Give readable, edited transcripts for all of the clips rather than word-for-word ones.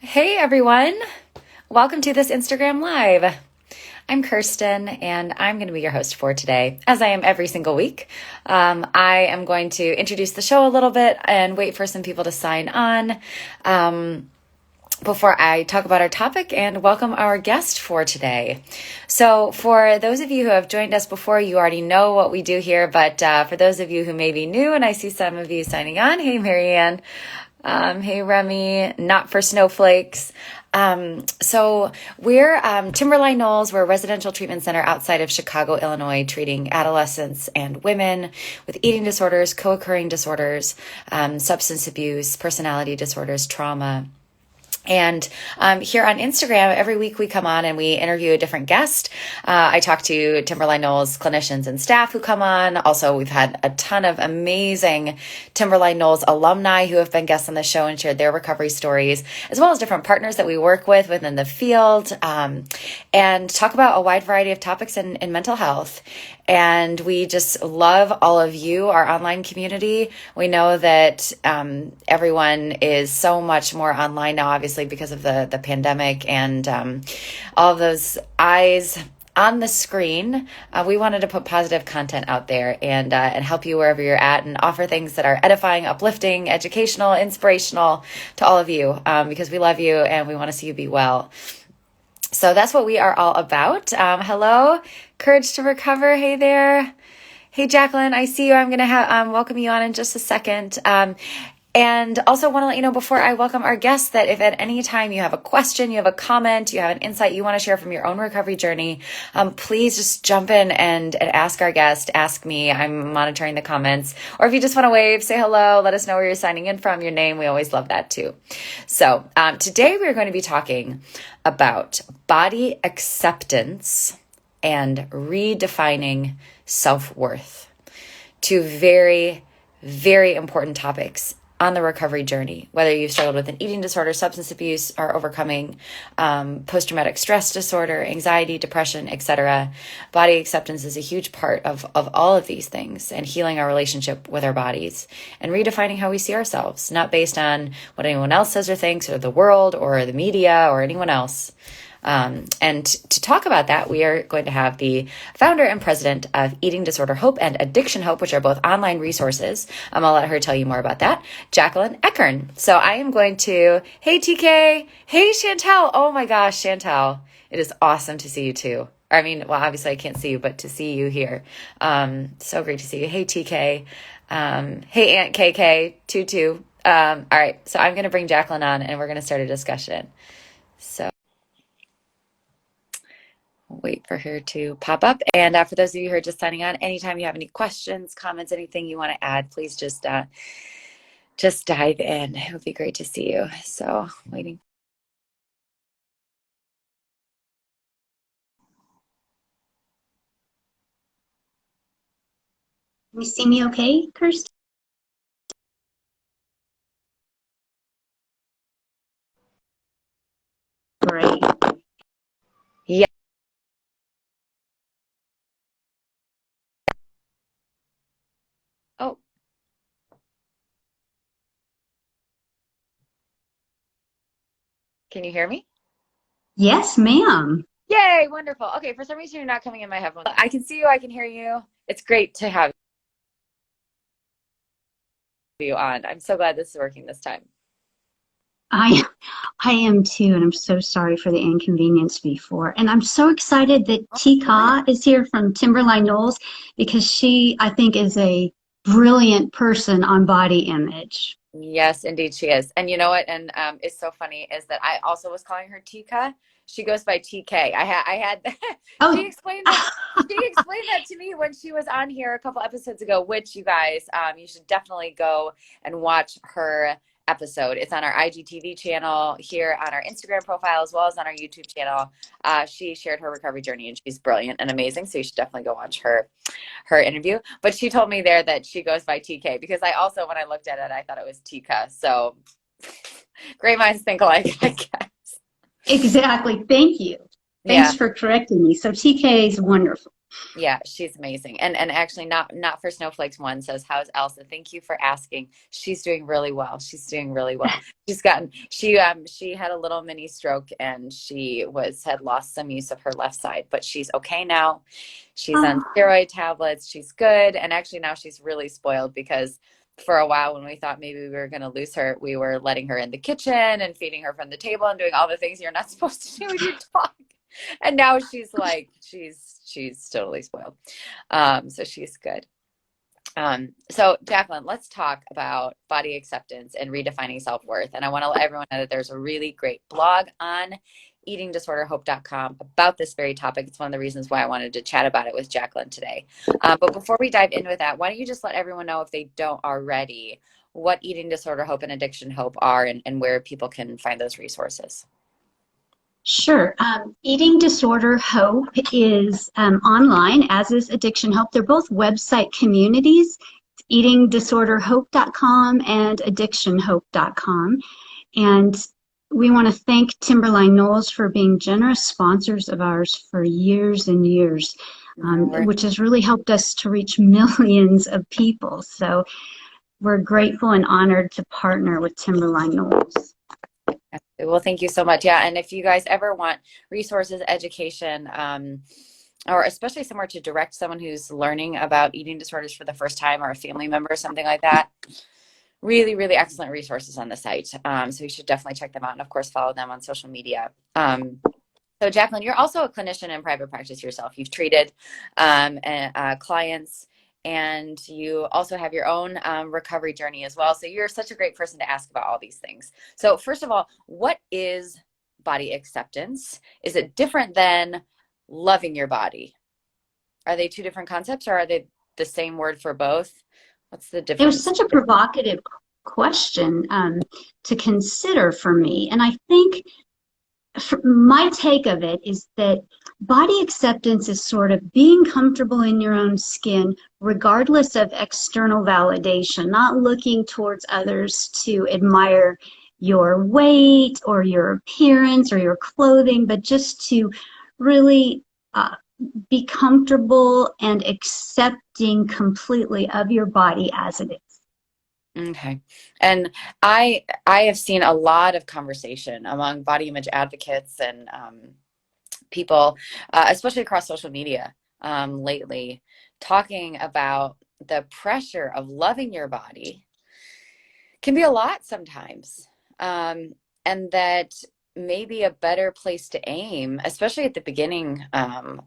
Hey everyone, welcome to this Instagram Live. I'm Kirsten and I'm going to be your host for today, as I am every single week. I am going to introduce the show a little bit and wait for some people to sign on before I talk about our topic and welcome our guest for today. So for those of you who have joined us before, you already know what we do here, but for those of you who may be new, and I see some of you signing on, hey Marianne, hey Remy, Not for Snowflakes. So we're Timberline Knolls. We're a residential treatment center outside of Chicago, Illinois, treating adolescents and women with eating disorders, co-occurring disorders, substance abuse, personality disorders, trauma. And here on Instagram, every week we come on and we interview a different guest. I talk to Timberline Knolls clinicians and staff who come on. Also, we've had a ton of amazing Timberline Knolls alumni who have been guests on the show and shared their recovery stories, as well as different partners that we work with within the field, and talk about a wide variety of topics in mental health. And we just love all of you, our online community. We know that everyone is so much more online now, obviously, because of the pandemic and all of those eyes on the screen. We wanted to put positive content out there and help you wherever you're at and offer things that are edifying, uplifting, educational, inspirational to all of you, because we love you and we want to see you be well. So that's what we are all about. Hello, Courage to Recover. Hey there. Hey, Jacqueline, I see you. I'm going to welcome you on in just a second. And also want to let you know before I welcome our guests that if at any time you have a question, you have a comment, you have an insight you want to share from your own recovery journey, please just jump in and ask our guest, ask me. I'm monitoring the comments. Or if you just want to wave, say hello, let us know where you're signing in from, your name. We always love that too. So today we're going to be talking about body acceptance and redefining self-worth. Two very, very important topics on the recovery journey, whether you've struggled with an eating disorder, substance abuse, or overcoming post-traumatic stress disorder, anxiety, depression, etc. Body acceptance is a huge part of all of these things, and healing our relationship with our bodies and redefining how we see ourselves, not based on what anyone else says or thinks, or the world, or the media, or anyone else. And to talk about that, we are going to have the founder and president of Eating Disorder Hope and Addiction Hope, which are both online resources. I'll let her tell you more about that. Jacqueline Eckern. So I am going to, hey TK, hey Chantel. Oh my gosh, Chantel. It is awesome to see you too. I mean, well, obviously I can't see you, but to see you here. So great to see you. Hey TK. Hey Aunt KK, Tutu. All right. So I'm going to bring Jacqueline on and we're going to start a discussion. So wait for her to pop up. And for those of you who are just signing on, anytime you have any questions, comments, anything you want to add, please just dive in. It would be great to see you. So waiting. You see me okay, Kirsten? Great. Yeah. Oh. Can you hear me? Yes, ma'am. Yay, wonderful. Okay, for some reason you're not coming in my headphones. I can see you, I can hear you. It's great to have you on. I'm so glad this is working this time. I I am too, and I'm so sorry for the inconvenience before. And I'm so excited that Tika is here from Timberline Knolls because she, I think, is a brilliant person on body image. Yes, indeed she is. And you know what? And it's so funny is that I also was calling her Tika. She goes by TK. I had Oh, she explained that she explained that to me when she was on here a couple episodes ago, which you guys you should definitely go and watch her episode. It's on our IGTV channel, here on our Instagram profile, as well as on our YouTube channel. She shared her recovery journey and she's brilliant and amazing. So you should definitely go watch her interview. But she told me there that she goes by TK because I also, when I looked at it, I thought it was Tika. So great minds think alike, I guess. exactly. Thank you. Yeah. Thanks for correcting me. So TK is wonderful. Yeah, she's amazing. And actually not for Snowflakes one says, "How's Elsa? Thank you for asking. She's doing really well. She's doing really well. She had a little mini stroke and she was had lost some use of her left side, but she's okay now. She's on Oh, steroid tablets. She's good. And actually now she's really spoiled because for a while when we thought maybe we were going to lose her, we were letting her in the kitchen and feeding her from the table and doing all the things you're not supposed to do with your dog. And now she's like she's totally spoiled. So she's good. So Jacqueline, let's talk about body acceptance and redefining self-worth. And I want to let everyone know that there's a really great blog on eatingdisorderhope.com about this very topic. It's one of the reasons why I wanted to chat about it with Jacqueline today. But before we dive in with that, why don't you just let everyone know, if they don't already, what Eating Disorder Hope and Addiction Hope are, and where people can find those resources? sure. Eating Disorder Hope is online, as is Addiction Hope. They're both website communities, eatingdisorderhope.com and addictionhope.com. And we want to thank Timberline Knowles for being generous sponsors of ours for years and years, No worries. which has really helped us to reach millions of people. So we're grateful and honored to partner with Timberline Knowles. Well, thank you so much. Yeah, and if you guys ever want resources, education, or especially somewhere to direct someone who's learning about eating disorders for the first time, or a family member or something like that, really, really excellent resources on the site. So you should definitely check them out, and of course, follow them on social media. So Jacqueline, you're also a clinician in private practice yourself. You've treated clients, and you also have your own recovery journey as well. So you're such a great person to ask about all these things. So first of all, what is body acceptance? Is it different than loving your body? Are they two different concepts, or are they the same word for both? What's the It was difference? such a provocative question to consider for me. And I think my take of it is that body acceptance is sort of being comfortable in your own skin, regardless of external validation, not looking towards others to admire your weight or your appearance or your clothing, but just to really be comfortable and accepting completely of your body as it is. Okay. And I have seen a lot of conversation among body image advocates and people, especially across social media lately, talking about the pressure of loving your body can be a lot sometimes. And that maybe a better place to aim, especially at the beginning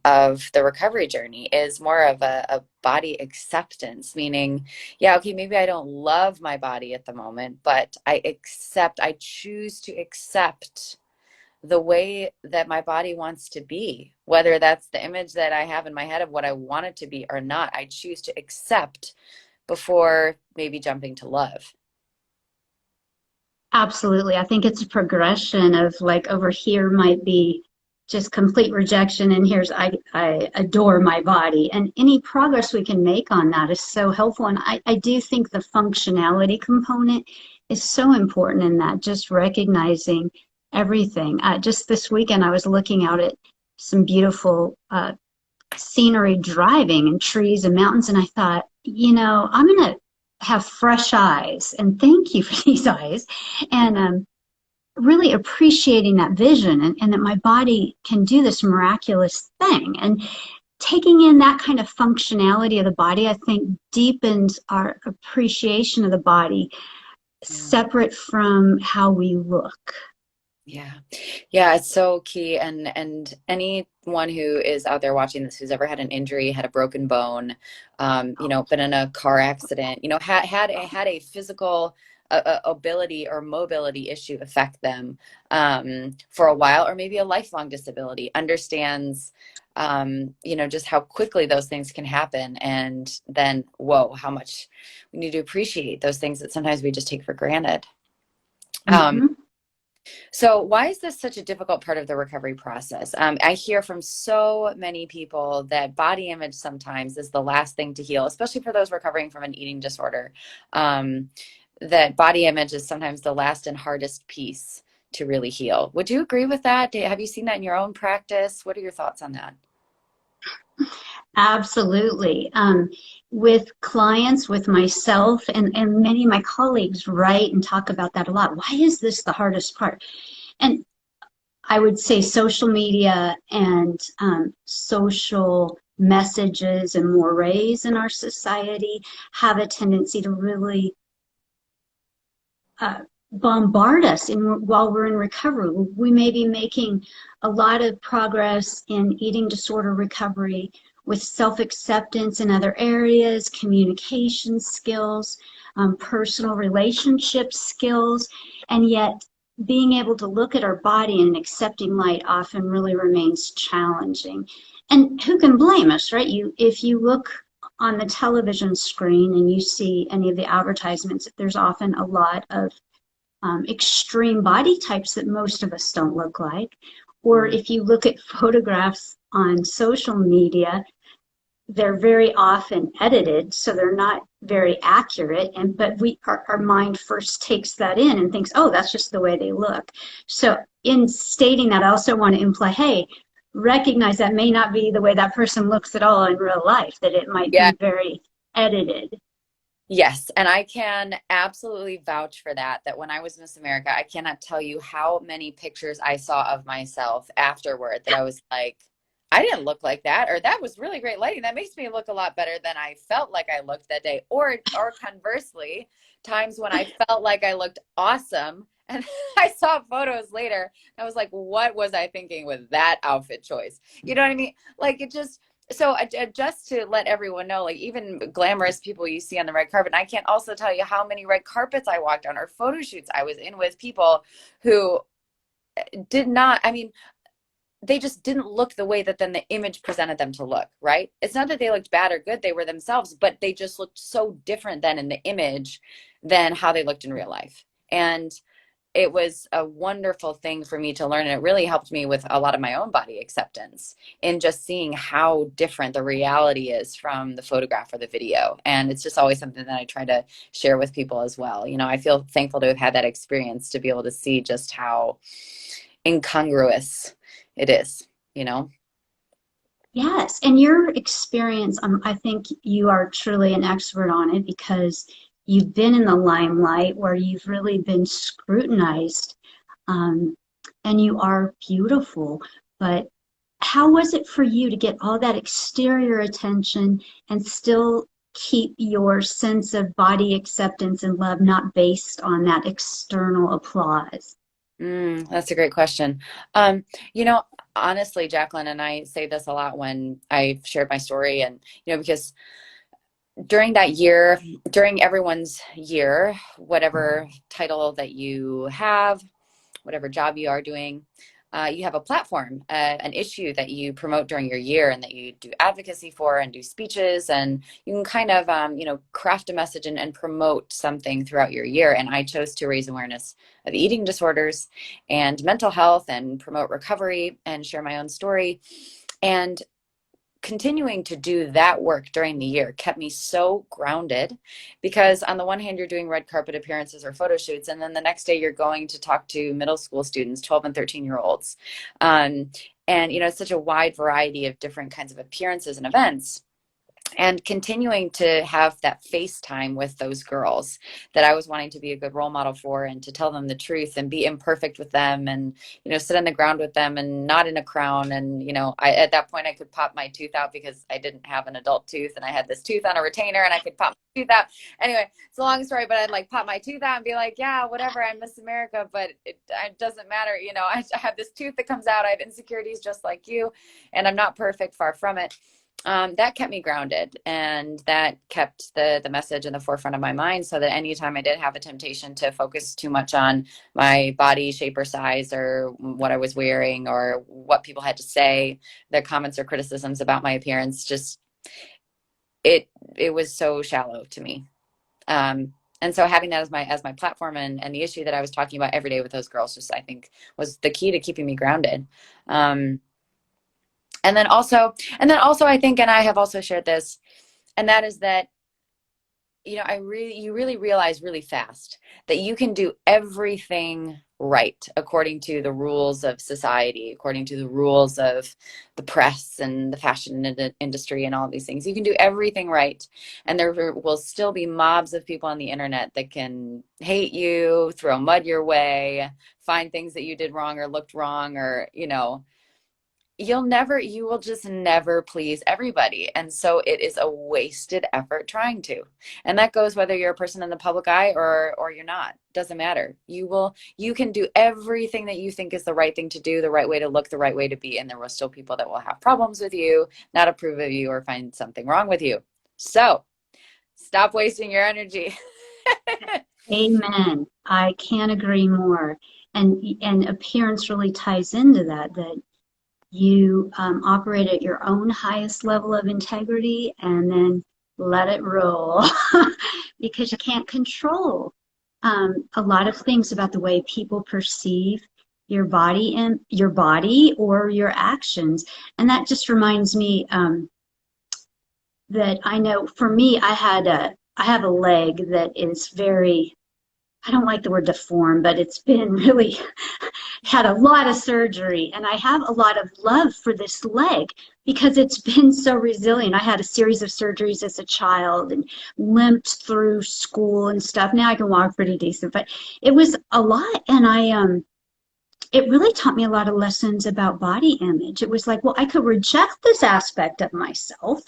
of the recovery journey, is more of a body acceptance, meaning, yeah, okay, maybe I don't love my body at the moment, but I choose to accept the way that my body wants to be, whether that's the image that I have in my head of what I want it to be or not. I choose to accept before maybe jumping to love. Absolutely. I think it's a progression of like over here might be just complete rejection, and here's I adore my body. And any progress we can make on that is so helpful. And I do think the functionality component is so important in that, just recognizing everything. Just this weekend, I was looking out at some beautiful scenery driving and trees and mountains, and I thought, I'm going to have fresh eyes, and thank you for these eyes, and really appreciating that vision, and that my body can do this miraculous thing. And taking in that kind of functionality of the body, I think, deepens our appreciation of the body, Yeah. separate from how we look. Yeah. Yeah, it's so key. And anyone who is out there watching this, who's ever had an injury, had a broken bone, been in a car accident, had a physical ability or mobility issue affect them for a while, or maybe a lifelong disability, understands just how quickly those things can happen. And then, whoa, how much we need to appreciate those things that sometimes we just take for granted. Um, Mm-hmm. so why is this such a difficult part of the recovery process? I hear from so many people that body image sometimes is the last thing to heal, especially for those recovering from an eating disorder. That body image is sometimes the last and hardest piece to really heal. Would you agree with that? Have you seen that in your own practice? What are your thoughts on that? Absolutely. With clients, with myself, and many of my colleagues write and talk about that a lot. Why is this the hardest part? And I would say social media and social messages and mores in our society have a tendency to really uh, bombard us while we're in recovery. We may be making a lot of progress in eating disorder recovery with self-acceptance in other areas, communication skills, personal relationship skills, and yet being able to look at our body in an accepting light often really remains challenging. And who can blame us, right? If you look on the television screen and you see any of the advertisements, there's often a lot of extreme body types that most of us don't look like. Or Mm. if you look at photographs on social media, they're very often edited, so they're not very accurate. And but our mind first takes that in and thinks, oh, that's just the way they look. So in stating that, I also want to imply, hey, recognize that may not be the way that person looks at all in real life, that it might Yeah. be very edited. Yes, and I can absolutely vouch for that. That when I was Miss America, I cannot tell you how many pictures I saw of myself afterward that I was like, I didn't look like that, or that was really great lighting. That makes me look a lot better than I felt like I looked that day. Or conversely, times when I felt like I looked awesome and I saw photos later, I was like, what was I thinking with that outfit choice? You know what I mean? Like it just so just to let everyone know, like even glamorous people you see on the red carpet, and I can't also tell you how many red carpets I walked on or photo shoots I was in with people who did not, I mean, they just didn't look the way that then the image presented them to look, right? It's not that they looked bad or good, they were themselves, but they just looked so different then in the image than how they looked in real life. And it was a wonderful thing for me to learn. And it really helped me with a lot of my own body acceptance in just seeing how different the reality is from the photograph or the video. And it's just always something that I try to share with people as well. You know, I feel thankful to have had that experience to be able to see just how incongruous it is, you know? Yes, and your experience, I think you are truly an expert on it because you've been in the limelight where you've really been scrutinized, um, and you are beautiful. But how was it for you to get all that exterior attention and still keep your sense of body acceptance and love not based on that external applause? That's a great question. Um, you know, honestly, Jacqueline, and I say this a lot when I've shared my story, and because during that year, during everyone's year, whatever title that you have, whatever job you are doing, you have a platform, an issue that you promote during your year and that you do advocacy for and do speeches. And you can kind of, craft a message and promote something throughout your year. And I chose to raise awareness of eating disorders and mental health and promote recovery and share my own story. And continuing to do that work during the year kept me so grounded because on the one hand you're doing red carpet appearances or photo shoots, and then the next day you're going to talk to middle school students, 12 and 13-year-olds, and it's such a wide variety of different kinds of appearances and events, and continuing to have that FaceTime with those girls that I was wanting to be a good role model for, and to tell them the truth and be imperfect with them, and sit on the ground with them and not in a crown. And I, at that point, I could pop my tooth out because I didn't have an adult tooth, and I had this tooth on a retainer, and I could pop my tooth out. Anyway, it's a long story, but I'd like pop my tooth out and be like, yeah, whatever, I'm Miss America, but it doesn't matter. I have this tooth that comes out, I have insecurities just like you, and I'm not perfect, far from it. That kept me grounded, and that kept the message in the forefront of my mind, so that anytime I did have a temptation to focus too much on my body shape or size or what I was wearing or what people had to say, their comments or criticisms about my appearance, just it was so shallow to me. And so having that as my platform, and the issue that I was talking about every day with those girls, just I think was the key to keeping me grounded. Um, and then also I think, and I have also shared this, and that is that you really realize really fast that you can do everything right according to the rules of society, according to the rules of the press and the fashion industry and all these things. You can do everything right, and there will still be mobs of people on the internet that can hate you, throw mud your way, find things that you did wrong or looked wrong, or you will just never please everybody. And so it is a wasted effort trying to. And that goes whether you're a person in the public eye or you're not. Doesn't matter. You can do everything that you think is the right thing to do, the right way to look, the right way to be, and there will still people that will have problems with you, not approve of you, or find something wrong with you. So stop wasting your energy. Amen. I can't agree more. And appearance really ties into that you operate at your own highest level of integrity and then let it roll because you can't control a lot of things about the way people perceive your body and your body or your actions. And that just reminds me that I know for me, I have a leg that is very, I don't like the word deformed, but it's been really had a lot of surgery, and I have a lot of love for this leg because it's been so resilient. I had a series of surgeries as a child and limped through school and stuff. Now I can walk pretty decent, but it was a lot, and it really taught me a lot of lessons about body image. It was like, well, I could reject this aspect of myself,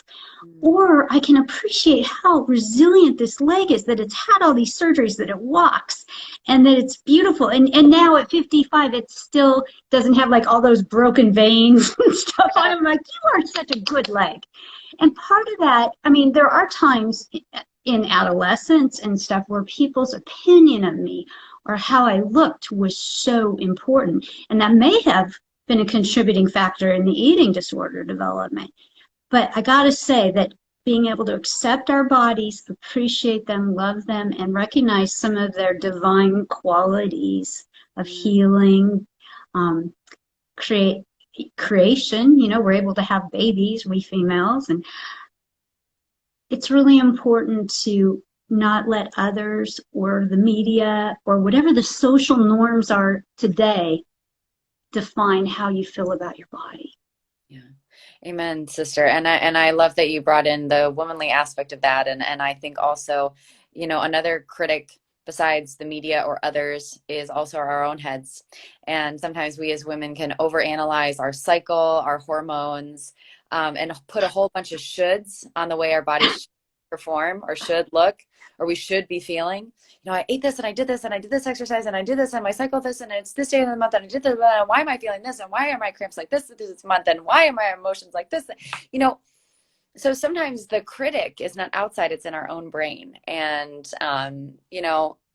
or I can appreciate how resilient this leg is, that it's had all these surgeries, that it walks, and that it's beautiful. And now at 55, it still doesn't have like all those broken veins and stuff on it. I'm like, you are such a good leg. And part of that, I mean, there are times in adolescence and stuff where people's opinion of me or how I looked was so important. And that may have been a contributing factor in the eating disorder development. But I got to say that being able to accept our bodies, appreciate them, love them, and recognize some of their divine qualities of healing, um, creation, we're able to have babies, we females, and it's really important to not let others or the media or whatever the social norms are today define how you feel about your body. Yeah. Amen, sister. And I love that you brought in the womanly aspect of that. And I think also, another critic besides the media or others is also our own heads. And sometimes we as women can overanalyze our cycle, our hormones, and put a whole bunch of shoulds on the way our bodies should perform or should look or we should be feeling. I ate this and I did this and I did this exercise and I did this and my cycle this and it's this day of the month and I did this. Why am I feeling this? And why are my cramps like this month? And why are my emotions like this? You know, so sometimes the critic is not outside, it's in our own brain. And,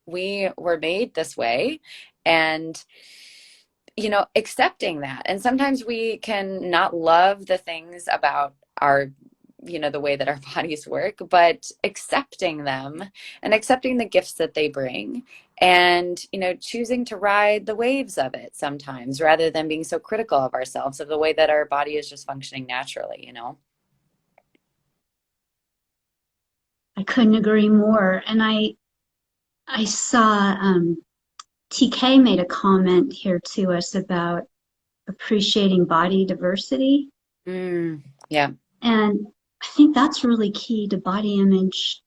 we were made this way and, accepting that. And sometimes we can not love the things about our the way that our bodies work, but accepting them and accepting the gifts that they bring and, choosing to ride the waves of it sometimes rather than being so critical of ourselves, of the way that our body is just functioning naturally. I couldn't agree more. And I saw TK made a comment here to us about appreciating body diversity. Yeah. And I think that's really key to body image,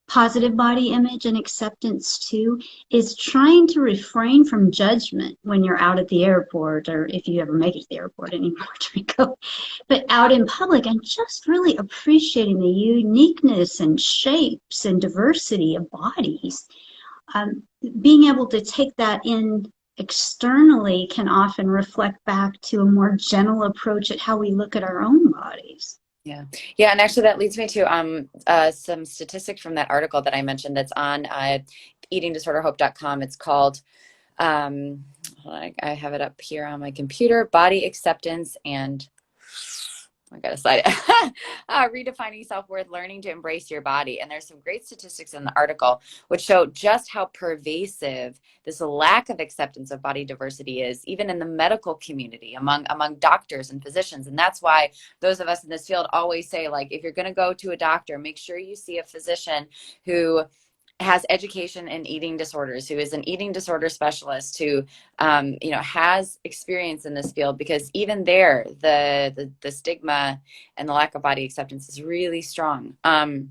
positive body image and acceptance too, is trying to refrain from judgment when you're out at the airport, or if you ever make it to the airport anymore, Trico, but out in public, and just really appreciating the uniqueness and shapes and diversity of bodies. Being able to take that in externally can often reflect back to a more gentle approach at how we look at our own bodies. Yeah. Yeah. And actually that leads me to some statistics from that article that I mentioned that's on eatingdisorderhope.com. It's called, I have it up here on my computer, Body Acceptance and I got a slide. Redefining self-worth, learning to embrace your body. And there's some great statistics in the article which show just how pervasive this lack of acceptance of body diversity is, even in the medical community, among doctors and physicians. And that's why those of us in this field always say, like, if you're going to go to a doctor, make sure you see a physician who has education in eating disorders, who is an eating disorder specialist, who has experience in this field, because even there, the stigma and the lack of body acceptance is really strong. And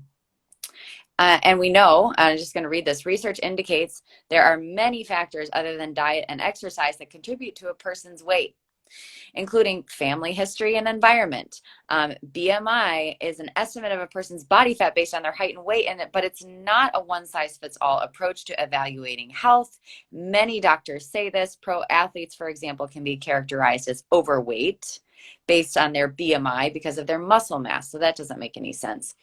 we know, I'm just going to read this, research indicates there are many factors other than diet and exercise that contribute to a person's weight, including family history and environment. BMI is an estimate of a person's body fat based on their height and weight, but it's not a one-size-fits-all approach to evaluating health. Many doctors say this. Pro athletes, for example, can be characterized as overweight based on their BMI because of their muscle mass. So that doesn't make any sense.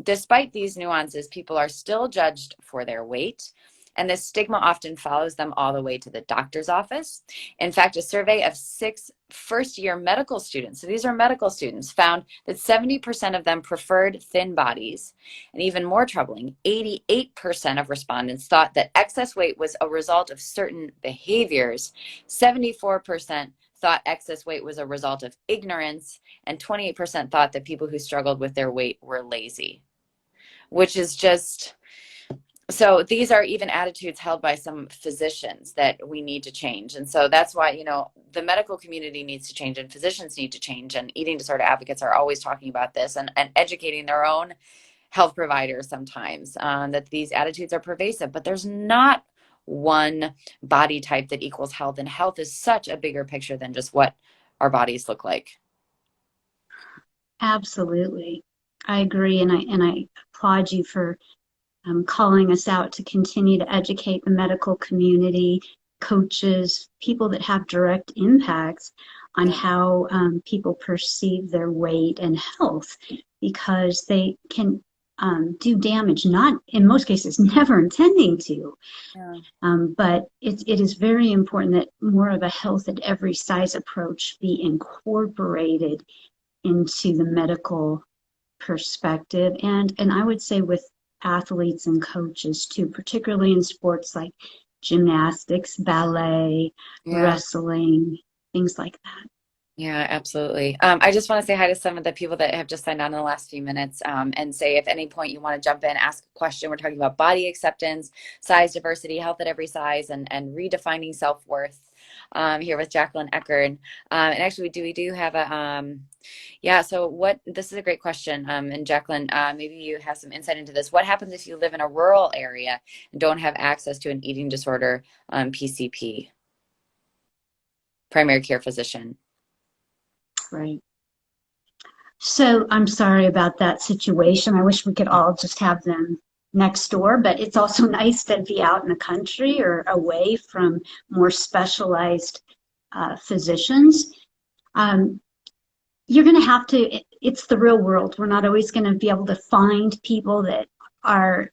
Despite these nuances, people are still judged for their weight, and this stigma often follows them all the way to the doctor's office. In fact, a survey of 6 first-year medical students, so these are medical students, found that 70% of them preferred thin bodies. And even more troubling, 88% of respondents thought that excess weight was a result of certain behaviors. 74% thought excess weight was a result of ignorance, and 28% thought that people who struggled with their weight were lazy, which is just... So these are even attitudes held by some physicians that we need to change. And so that's why, the medical community needs to change, and physicians need to change, and eating disorder advocates are always talking about this, and educating their own health providers sometimes, that these attitudes are pervasive. But there's not one body type that equals health, and health is such a bigger picture than just what our bodies look like. Absolutely. I agree, and I applaud you for calling us out to continue to educate the medical community, coaches, people that have direct impacts on how people perceive their weight and health, because they can do damage, not in most cases, never intending to. Yeah. But it is very important that more of a health at every size approach be incorporated into the medical perspective. And I would say with athletes and coaches too, particularly in sports like gymnastics, ballet, wrestling, things like that. Yeah, absolutely. I just want to say hi to some of the people that have just signed on in the last few minutes, and say if at any point you want to jump in, ask a question. We're talking about body acceptance, size diversity, health at every size, and redefining self-worth here with Jacqueline Eckerd. And actually, we do have a so this is a great question. And Jacqueline, maybe you have some insight into this. What happens if you live in a rural area and don't have access to an eating disorder PCP, primary care physician? Right. So I'm sorry about that situation. I wish we could all just have them next door, but it's also nice to be out in the country or away from more specialized physicians. You're going to have to, it's the real world. We're not always going to be able to find people that are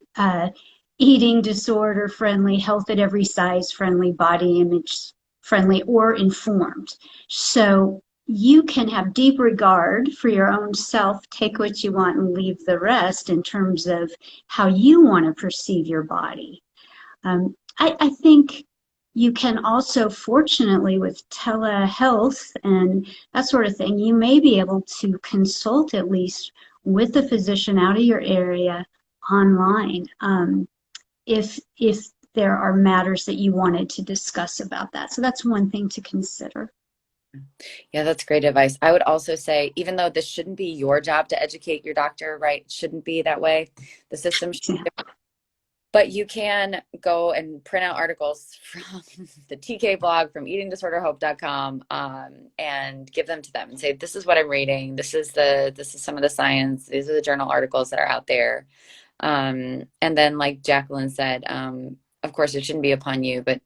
eating disorder friendly, health at every size friendly, body image friendly, or informed. So you can have deep regard for your own self, take what you want and leave the rest in terms of how you want to perceive your body. I think you can also, fortunately, with telehealth and that sort of thing, you may be able to consult at least with a physician out of your area online, if there are matters that you wanted to discuss about that. So that's one thing to consider. Yeah, that's great advice. I would also say, even though this shouldn't be your job to educate your doctor, right? It shouldn't be that way. The system should. But you can go and print out articles from the TK blog, from eatingdisorderhope.com, and give them to them and say, this is what I'm reading. This is some of the science. These are the journal articles that are out there. And then, like Jacqueline said, of course, it shouldn't be upon you, but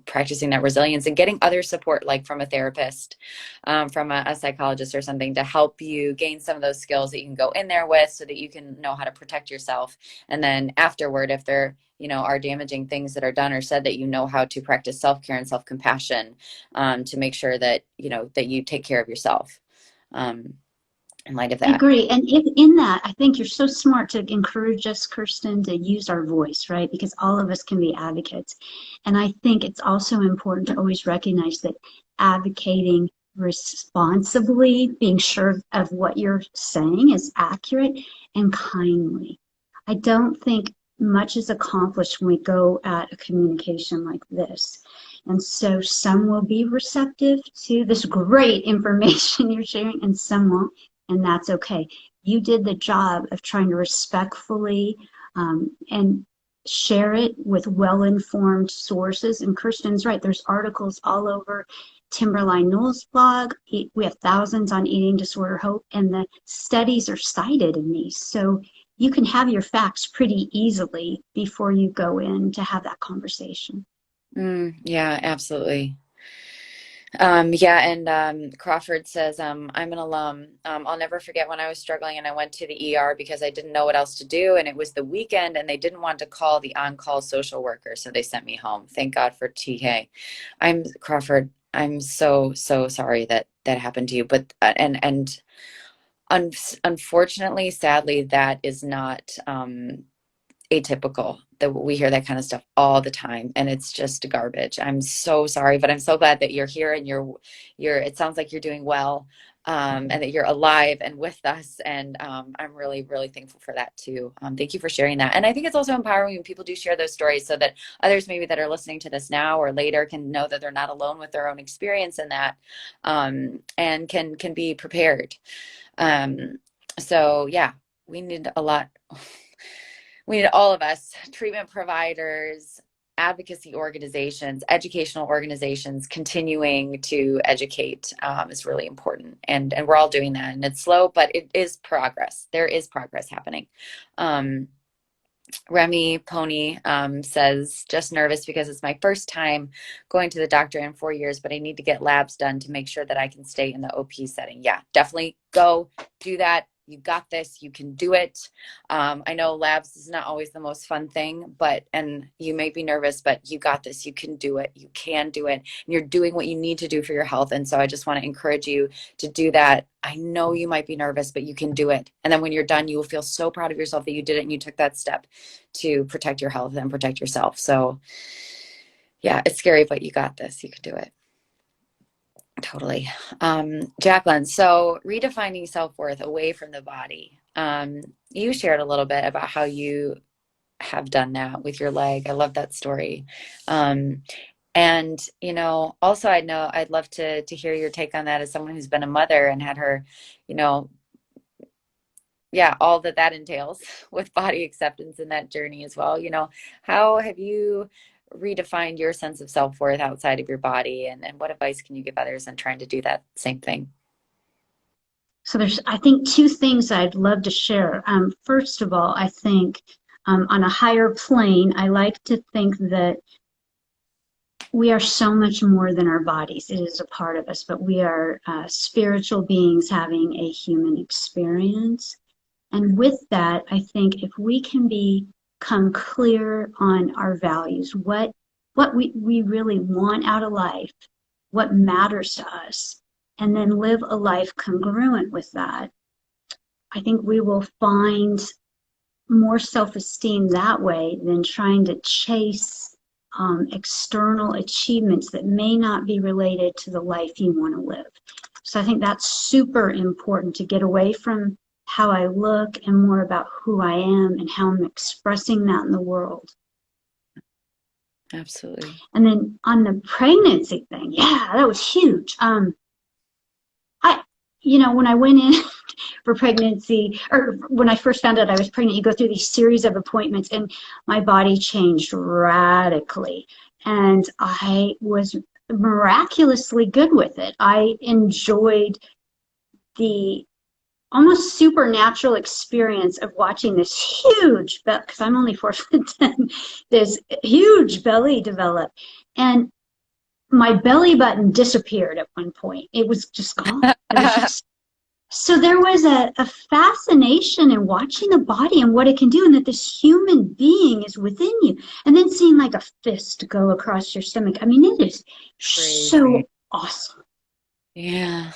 practicing that resilience and getting other support, like from a therapist, from a psychologist or something, to help you gain some of those skills that you can go in there with, so that you can know how to protect yourself. And then afterward, if there are damaging things that are done or said, that you know how to practice self-care and self-compassion, to make sure that that you take care of yourself. in light of I that. agree. And if, in that, I think you're so smart to encourage us, Kirsten, to use our voice, right? Because all of us can be advocates. And I think it's also important to always recognize that advocating responsibly, being sure of what you're saying is accurate and kindly. I don't think much is accomplished when we go at a communication like this. And so some will be receptive to this great information you're sharing, and some won't, and that's okay. You did the job of trying to respectfully and share it with well-informed sources. And Kirsten's right, there's articles all over Timberline Knowles' blog. We have thousands on eating disorder hope, and the studies are cited in these. So you can have your facts pretty easily before you go in to have that conversation. Yeah, absolutely. Yeah, and Crawford says, I'm an alum. I'll never forget when I was struggling and I went to the ER because I didn't know what else to do, and it was the weekend, and they didn't want to call the on-call social worker, so they sent me home. Thank God for TK. I'm Crawford. I'm so, so sorry that that happened to you, but and un unfortunately, sadly, that is not atypical that we hear that kind of stuff all the time, and it's just garbage. I'm so sorry, but I'm so glad that you're here and you're it sounds like you're doing well, and that you're alive and with us, and I'm really really thankful for that too. Thank you for sharing that. And I think it's also empowering when people do share those stories so that others maybe that are listening to this now or later can know that they're not alone with their own experience in that, and can be prepared. um, so yeah, we need a lot. We need all of us, treatment providers, advocacy organizations, educational organizations, continuing to educate is really important. And we're all doing that. And it's slow, but it is progress. There is progress happening. Um, Remy Pony says, just nervous because it's my first time going to the doctor in 4 years, but I need to get labs done to make sure that I can stay in the OP setting. Yeah, definitely go do that. You got this. You can do it. I know labs is not always the most fun thing, and you may be nervous, but you got this. You can do it. You can do it. And you're doing what you need to do for your health. And so I just want to encourage you to do that. I know you might be nervous, but you can do it. And then when you're done, you will feel so proud of yourself that you did it and you took that step to protect your health and protect yourself. So yeah, it's scary, but you got this. You can do it. Totally. Jacqueline, so redefining self-worth away from the body. You shared a little bit about how you have done that with your leg. I love that story. Um, and also I know I'd love to hear your take on that as someone who's been a mother and had her, you know, yeah, all that that entails with body acceptance in that journey as well. How have you redefined your sense of self-worth outside of your body, and what advice can you give others in trying to do that same thing? So there's, I think, two things I'd love to share. First of all, I think on a higher plane, I like to think that we are so much more than our bodies. It is a part of us, but we are spiritual beings having a human experience. And with that, I think if we can become clear on our values, what we really want out of life, what matters to us, and then live a life congruent with that, I think we will find more self-esteem that way than trying to chase external achievements that may not be related to the life you want to live. So I think that's super important to get away from how I look and more about who I am and how I'm expressing that in the world. Absolutely. And then on the pregnancy thing, yeah, that was huge. I, when I went in for pregnancy, or when I first found out I was pregnant, you go through these series of appointments, and my body changed radically. And I was miraculously good with it. I enjoyed the almost supernatural experience of watching this huge, because I'm only 4'10", this huge belly develop. And my belly button disappeared at one point. It was just gone. It was just so there was a fascination in watching the body and what it can do, and that this human being is within you. And then seeing like a fist go across your stomach. I mean, it is Crazy. so awesome. Yeah.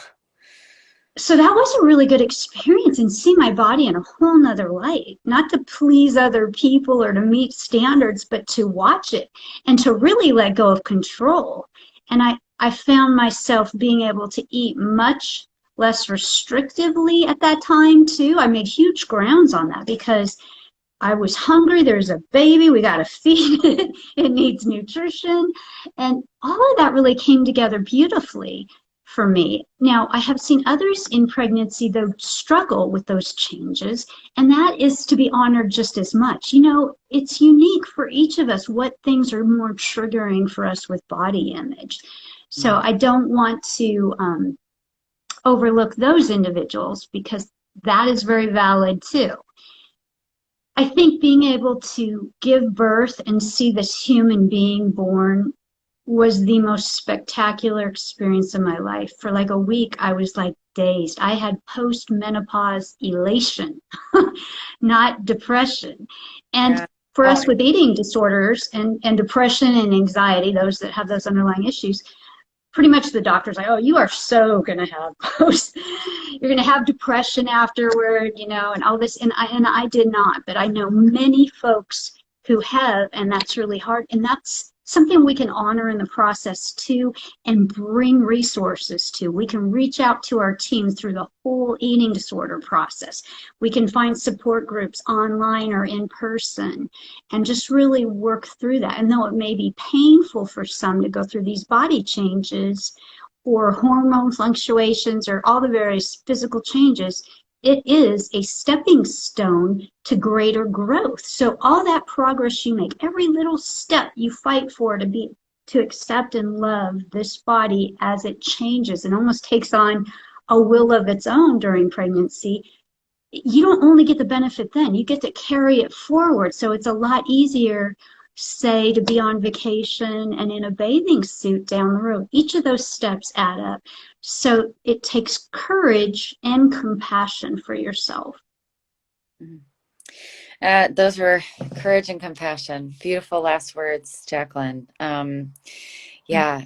so that was a really good experience and see my body in a whole nother light, not to please other people or to meet standards, but to watch it and to really let go of control. And I found myself being able to eat much less restrictively at that time too. I made huge grounds on that because I was hungry. There's a baby. We got to feed it. It needs nutrition. And all of that really came together beautifully for me. Now, I have seen others in pregnancy, though, struggle with those changes, and that is to be honored just as much. You know, it's unique for each of us what things are more triggering for us with body image. So I don't want to overlook those individuals because that is very valid too. I think being able to give birth and see this human being born was the most spectacular experience of my life. For like a week, I was like dazed. I had post-menopause elation, not depression. And Yeah. for Oh, us with eating disorders and depression and anxiety, those that have those underlying issues, pretty much the doctor's like, oh, you are so going to have post, you're going to have depression afterward, you know, and all this. And I did not, but I know many folks who have, and that's really hard. And that's something we can honor in the process too and bring resources to. We can reach out to our team through the whole eating disorder process. We can find support groups online or in person and just really work through that. And though it may be painful for some to go through these body changes or hormone fluctuations or all the various physical changes, it is a stepping stone to greater growth. So all that progress you make, every little step you fight for to accept and love this body as it changes and almost takes on a will of its own during pregnancy, you don't only get the benefit then, you get to carry it forward. So it's a lot easier, say, to be on vacation and in a bathing suit down the road. Each of those steps add up. So it takes courage and compassion for yourself. mhm. Those were courage and compassion. Beautiful last words, Jacqueline. Yeah,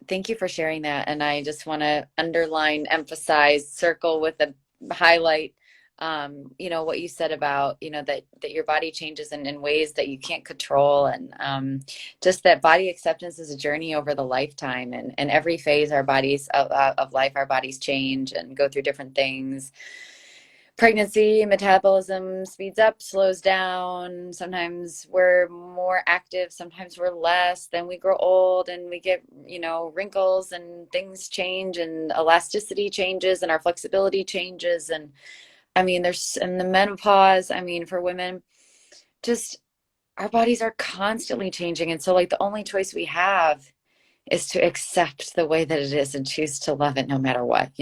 thank you for sharing that. And I just want to underline, emphasize, circle with a highlight, what you said about, that your body changes in ways that you can't control. And just that body acceptance is a journey over the lifetime. And every phase of life, our bodies change and go through different things. Pregnancy, metabolism speeds up, slows down. Sometimes we're more active, sometimes we're less. Then we grow old and we get, wrinkles and things change and elasticity changes and our flexibility changes. And I mean, and the menopause, I mean, for women, just our bodies are constantly changing. And so, like, the only choice we have is to accept the way that it is and choose to love it no matter what,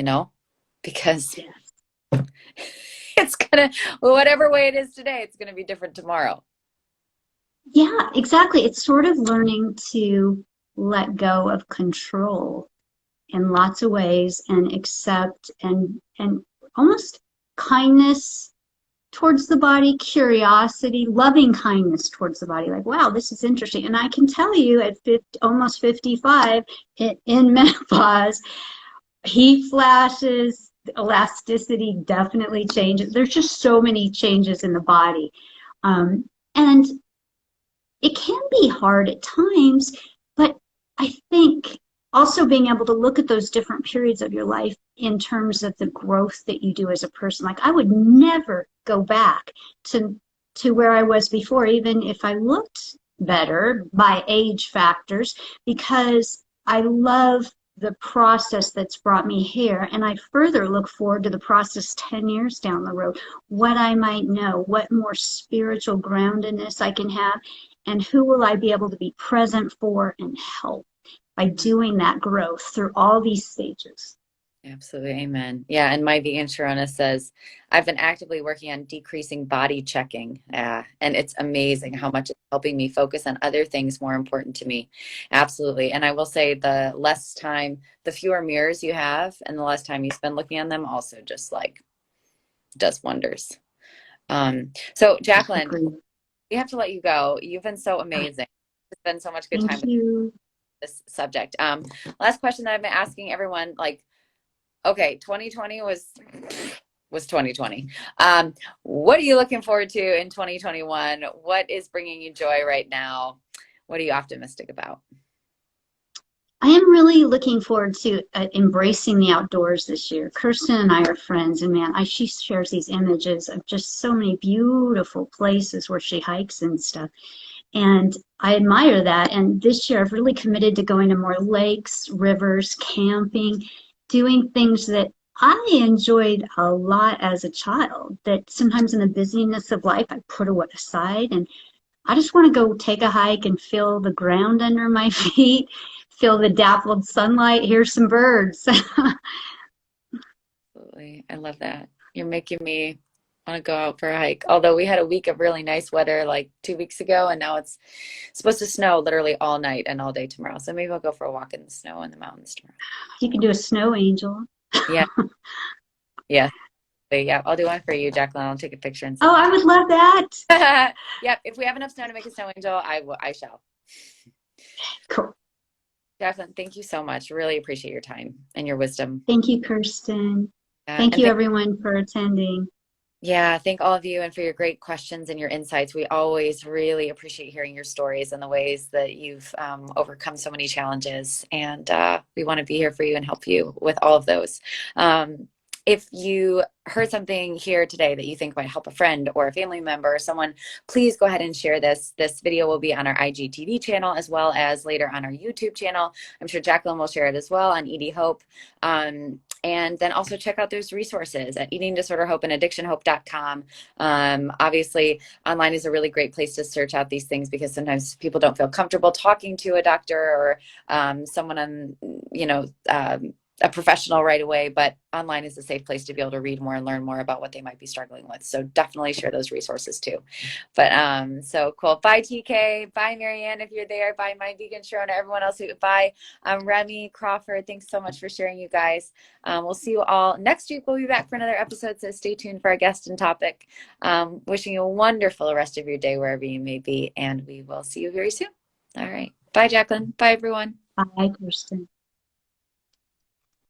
because Yeah. it's gonna, whatever way it is today, it's gonna be different tomorrow. Yeah, exactly. It's sort of learning to let go of control in lots of ways and accept and almost kindness towards the body, curiosity, loving kindness towards the body. Like, wow, this is interesting. And I can tell you at 50, almost 55 in menopause, heat flashes, elasticity definitely changes. There's just so many changes in the body. And it can be hard at times, but I think also being able to look at those different periods of your life in terms of the growth that you do as a person. Like I would never go back to where I was before, even if I looked better by age factors, because I love the process that's brought me here. And I further look forward to the process 10 years down the road, what I might know, what more spiritual groundedness I can have, and who will I be able to be present for and help by doing that growth through all these stages. Absolutely. Amen. Yeah. And my vegan Sharona says, I've been actively working on decreasing body checking. And it's amazing how much it's helping me focus on other things more important to me. Absolutely. And I will say the less time, the fewer mirrors you have and the less time you spend looking on them also just like does wonders. So Jacqueline, Agreed. we have to let you go. You've been so amazing. It's been so much good time Thank with you. this subject. Last question that I've been asking everyone, like, Okay, 2020 was 2020. What are you looking forward to in 2021? What is bringing you joy right now? What are you optimistic about? I am really looking forward to embracing the outdoors this year. Kirsten and I are friends, and man, she shares these images of just so many beautiful places where she hikes and stuff. And I admire that. And this year, I've really committed to going to more lakes, rivers, camping, doing things that I enjoyed a lot as a child. That sometimes in the busyness of life, I put aside. And I just want to go take a hike and feel the ground under my feet, feel the dappled sunlight, hear some birds. Absolutely. I love that. You're making me want to go out for a hike. Although we had a week of really nice weather like 2 weeks ago, and now it's supposed to snow literally all night and all day tomorrow. So maybe I'll go for a walk in the snow in the mountains tomorrow. You can do a snow angel. Yeah. Yeah. Yeah. I'll do one for you, Jacqueline. I'll take a picture and Oh, send I would love that. it. Yep. If we have enough snow to make a snow angel, I shall. Cool. Jacqueline, thank you so much. Really appreciate your time and your wisdom. Thank you, Kirsten. Yeah. Thank And you, everyone, for attending. yeah, thank all of you and for your great questions and your insights. We always really appreciate hearing your stories and the ways that you've overcome so many challenges. And we want to be here for you and help you with all of those. If you heard something here today that you think might help a friend or a family member or someone, please go ahead and share this. This video will be on our IGTV channel as well as later on our YouTube channel. I'm sure Jacqueline will share it as well on ED Hope. And then also check out those resources at Eating Disorder Hope and AddictionHope.com. Obviously, online is a really great place to search out these things because sometimes people don't feel comfortable talking to a doctor or someone on, a professional right away, but online is a safe place to be able to read more and learn more about what they might be struggling with. So definitely share those resources too. But so cool. Bye TK. Bye Marianne if you're there. Bye My Vegan Sharona. Everyone else. Bye Remy Crawford. Thanks so much for sharing, you guys. We'll see you all next week. We'll be back for another episode. So stay tuned for our guest and topic. Wishing you a wonderful rest of your day wherever you may be, and we will see you very soon. All right. Bye Jacqueline. Bye everyone. Bye, Kirsten.